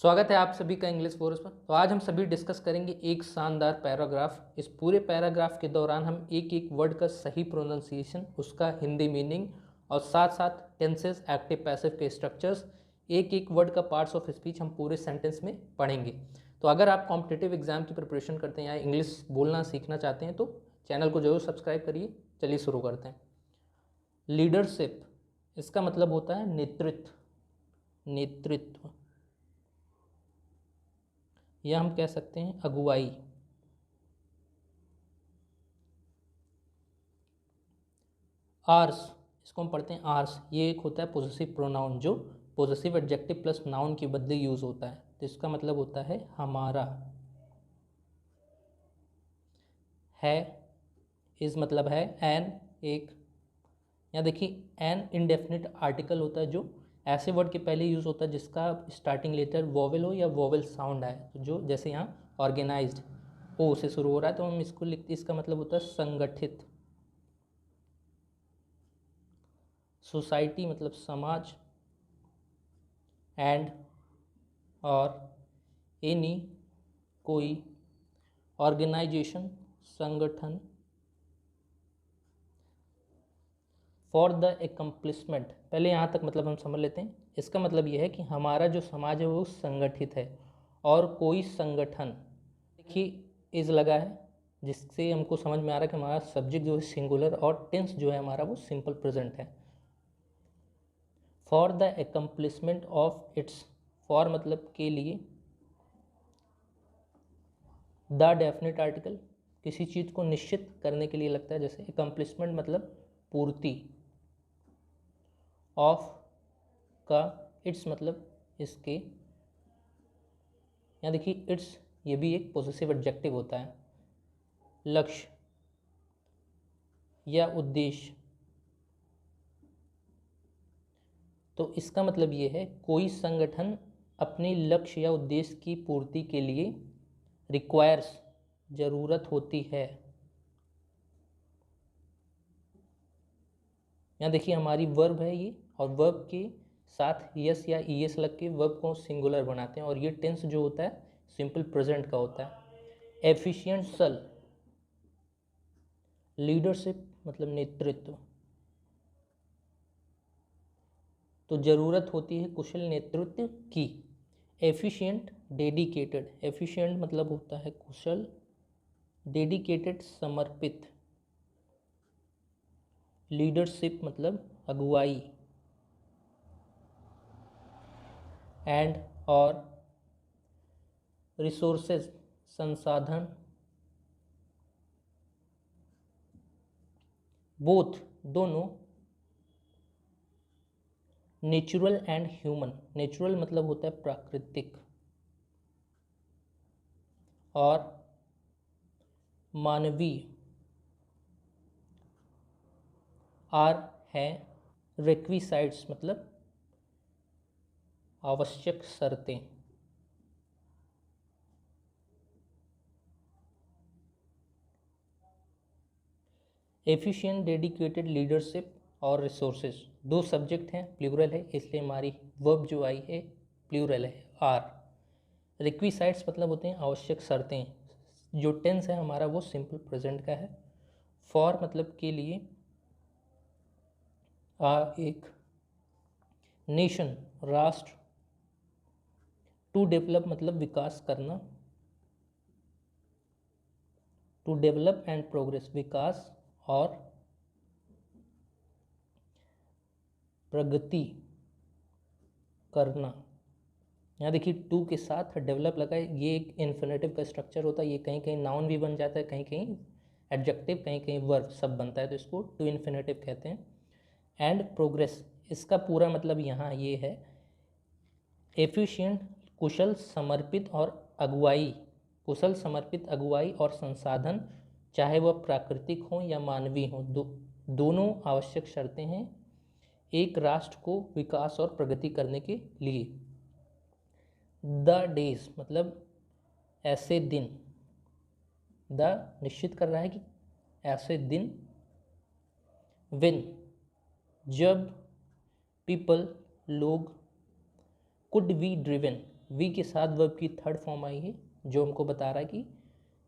स्वागत है आप सभी का इंग्लिश कोर्स पर। तो आज हम सभी डिस्कस करेंगे एक शानदार पैराग्राफ। इस पूरे पैराग्राफ के दौरान हम एक एक वर्ड का सही प्रोनाउंसिएशन, उसका हिंदी मीनिंग और साथ साथ टेंसेस, एक्टिव पैसिव के स्ट्रक्चर्स, एक एक वर्ड का पार्ट्स ऑफ स्पीच हम पूरे सेंटेंस में पढ़ेंगे। तो अगर आप कॉम्पिटिटिव एग्जाम की प्रिपरेशन करते हैं या इंग्लिश बोलना सीखना चाहते हैं तो चैनल को जरूर सब्सक्राइब करिए। चलिए शुरू करते हैं। लीडरशिप, इसका मतलब होता है नेतृत्व। नेतृत्व या हम कह सकते हैं अगुवाई। आर्स, इसको हम पढ़ते हैं आर्स। ये एक होता है पोजेसिव प्रोनाउन जो पोजेसिव एडजेक्टिव प्लस नाउन के बदले यूज होता है। तो इसका मतलब होता है हमारा। है, इस मतलब है एन, एक। यहाँ देखिए एन इंडेफिनिट आर्टिकल होता है जो ऐसे वर्ड के पहले यूज होता है जिसका स्टार्टिंग लेटर वोवेल हो या वोवेल साउंड आए। तो जो जैसे यहाँ ऑर्गेनाइज्ड ओ से शुरू हो रहा है तो हम इसको लिखते, इसका मतलब होता है संगठित। सोसाइटी मतलब समाज। एंड और एनी कोई, ऑर्गेनाइजेशन संगठन। फॉर द एकम्प्लिशमेंट, पहले यहाँ तक मतलब हम समझ लेते हैं। इसका मतलब यह है कि हमारा जो समाज है वो संगठित है और कोई संगठन। देखिए इज लगा है जिससे हमको समझ में आ रहा है कि हमारा सब्जेक्ट जो है सिंगुलर और टेंस जो है हमारा वो सिंपल प्रेजेंट है। For the accomplishment of its, for मतलब के लिए। द डेफिनेट आर्टिकल, किसी चीज़ को निश्चित करने के लिए लगता है, जैसे एकम्प्लिशमेंट मतलब पूर्ति। ऑफ का इट्स मतलब इसके। यहाँ देखिए इट्स ये भी एक पॉजिटिव एडजेक्टिव होता है। लक्ष्य या उद्देश्य, तो इसका मतलब ये है कोई संगठन अपने लक्ष्य या उद्देश्य की पूर्ति के लिए रिक्वायर्स जरूरत होती है। यहाँ देखिए हमारी वर्ब है ये, और वर्ब के साथ यस या ईएस लग के वर्ब को सिंगुलर बनाते हैं, और ये टेंस जो होता है सिंपल प्रेजेंट का होता है। एफिशिएंट सल, लीडरशिप मतलब नेतृत्व, तो जरूरत होती है कुशल नेतृत्व की। एफिशिएंट डेडिकेटेड, एफिशिएंट मतलब होता है कुशल, डेडिकेटेड समर्पित। लीडरशिप मतलब अगुवाई। एंड और रिसोर्सेज संसाधन। बोथ दोनों। नेचुरल एंड ह्यूमन, नेचुरल मतलब होता है प्राकृतिक, और मानवीय। आर है रिक्विसाइट्स मतलब आवश्यक शर्तें। एफिशिएंट, डेडिकेटेड, लीडरशिप और रिसोर्सेज, दो सब्जेक्ट हैं, प्लूरल है, इसलिए हमारी वर्ब जो आई है प्लूरल है आर। रिक्विसाइट्स मतलब होते हैं आवश्यक शर्तें, जो टेंस है हमारा वो सिंपल प्रेजेंट का है। फॉर मतलब के लिए। एक नेशन राष्ट्र। टू डेवलप मतलब विकास करना। टू डेवलप एंड प्रोग्रेस विकास और प्रगति करना। यहाँ देखिए टू के साथ डेवलप लगा है, ये एक इन्फिनेटिव का स्ट्रक्चर होता है। ये कहीं कहीं नाउन भी बन जाता है, कहीं कहीं एडजेक्टिव, कहीं कहीं वर्ब, सब बनता है, तो इसको टू इन्फिनेटिव कहते हैं। एंड प्रोग्रेस, इसका पूरा मतलब यहाँ ये है एफिशिएंट कुशल समर्पित और अगुवाई। कुशल समर्पित अगुवाई और संसाधन, चाहे वह प्राकृतिक हो या मानवीय हो, दोनों आवश्यक शर्तें हैं एक राष्ट्र को विकास और प्रगति करने के लिए। द डेज मतलब ऐसे दिन। द निश्चित कर रहा है कि ऐसे दिन। विन जब, पीपल लोग, कुड बी ड्रिवन वी के साथ वर्ब की थर्ड फॉर्म आई है, जो हमको बता रहा है कि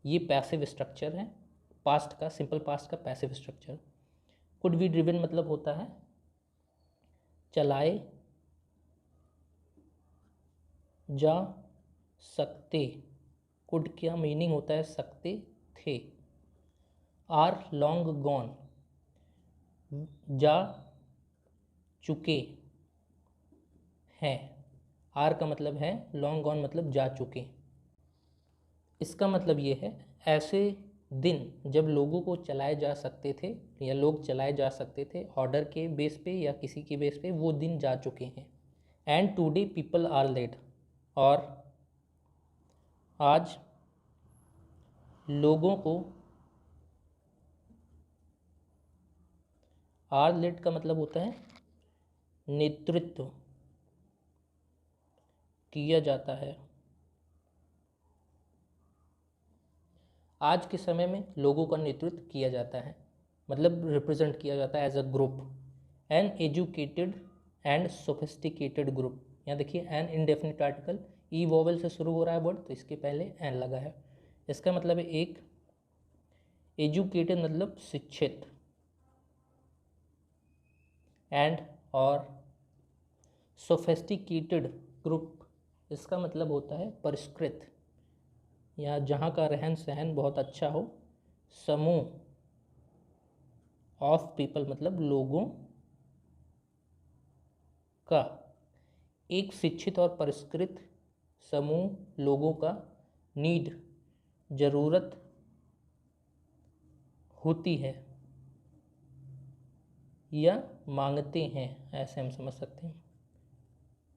ये पैसिव स्ट्रक्चर है, पास्ट का, सिंपल पास्ट का passive structure. Could be driven मतलब होता है चलाए जा सकते, कुड क्या मीनिंग होता है, सकते थे। आर लॉन्ग गॉन, जा चुके हैं। आर का मतलब है, लॉन्ग गॉन मतलब जा चुके। इसका मतलब ये है ऐसे दिन जब लोगों को चलाए जा सकते थे या लोग चलाए जा सकते थे ऑर्डर के बेस पे या किसी के बेस पे, वो दिन जा चुके हैं। And today people are late, और आज लोगों को, आर लेट का मतलब होता है नेतृत्व किया जाता है। आज के समय में लोगों का नेतृत्व किया जाता है, मतलब रिप्रेजेंट किया जाता है as a group. An educated and sophisticated group. यहाँ देखिए an indefinite article, E vowel से शुरू हो रहा है वर्ड, तो इसके पहले एन लगा है। इसका मतलब है एक, एजुकेटेड मतलब शिक्षित, एंड और सोफिस्टिकेटेड ग्रुप, इसका मतलब होता है परिष्कृत या जहाँ का रहन सहन बहुत अच्छा हो। समूह, ऑफ पीपल मतलब लोगों का, एक शिक्षित और परिष्कृत समूह लोगों का, नीड जरूरत होती है या मांगते हैं, ऐसे हम समझ सकते हैं।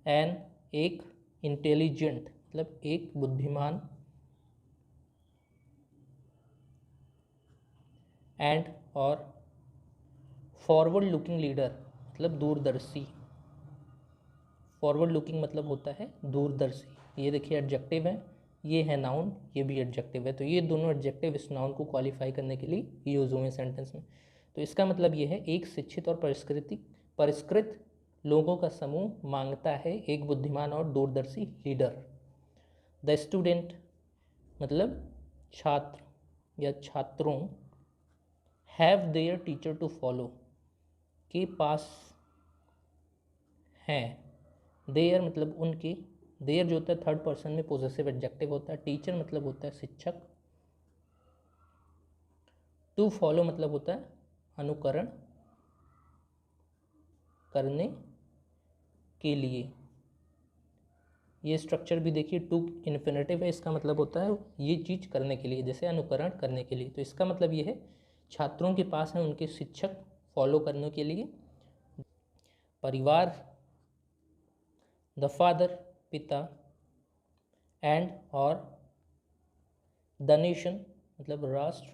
एन एक, इंटेलिजेंट मतलब एक बुद्धिमान, एंड और फॉरवर्ड लुकिंग लीडर मतलब दूरदर्शी। फॉरवर्ड लुकिंग मतलब होता है दूरदर्शी। ये देखिए एडजेक्टिव है, ये है नाउन, ये भी एडजेक्टिव है। तो ये दोनों एडजेक्टिव इस नाउन को क्वालिफाई करने के लिए यूज हुए सेंटेंस में। तो इसका मतलब ये है एक शिक्षित और परिष्कृत लोगों का समूह मांगता है एक बुद्धिमान और दूरदर्शी लीडर। द स्टूडेंट मतलब छात्र या छात्रों, have their teacher to follow, के पास हैं, देयर मतलब उनके, देयर जो होता है थर्ड पर्सन में पोजेसिव एडजेक्टिव होता है। टीचर मतलब होता है शिक्षक। टू फॉलो मतलब होता है अनुकरण करने के लिए। ये स्ट्रक्चर भी देखिए टू इन्फिनेटिव है, इसका मतलब होता है ये चीज़ करने के लिए, जैसे अनुकरण करने के लिए। तो इसका मतलब ये है छात्रों के पास है उनके शिक्षक फॉलो करने के लिए। परिवार, द फादर पिता, एंड और द नेशन मतलब राष्ट्र,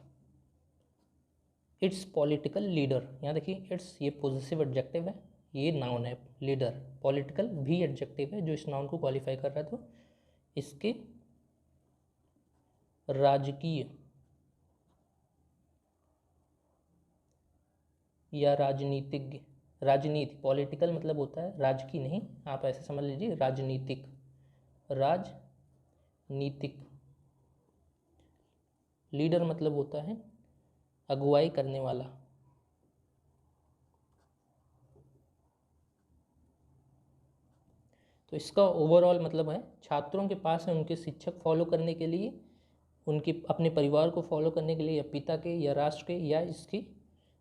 इट्स पॉलिटिकल लीडर। यहाँ देखिए इट्स, ये पॉजिटिव एडजेक्टिव है, ये नाउन है। लीडर, पॉलिटिकल भी एडजेक्टिव है जो इस नाउन को क्वालिफाई कर रहा है। तो इसके राजकीय या राजनीतिज्ञ, राजनीति, पॉलिटिकल मतलब होता है राजकीय नहीं, आप ऐसे समझ लीजिए राजनीतिक, राजनीतिक। लीडर मतलब होता है अगुवाई करने वाला। तो इसका ओवरऑल मतलब है छात्रों के पास है उनके शिक्षक फॉलो करने के लिए, उनके अपने परिवार को फॉलो करने के लिए, या पिता के या राष्ट्र के या इसकी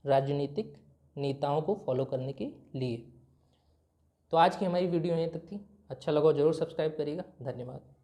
राजनीतिक नेताओं को फॉलो करने के लिए। तो आज की हमारी वीडियो यहीं तक थी। अच्छा लगा जरूर सब्सक्राइब करिएगा। धन्यवाद।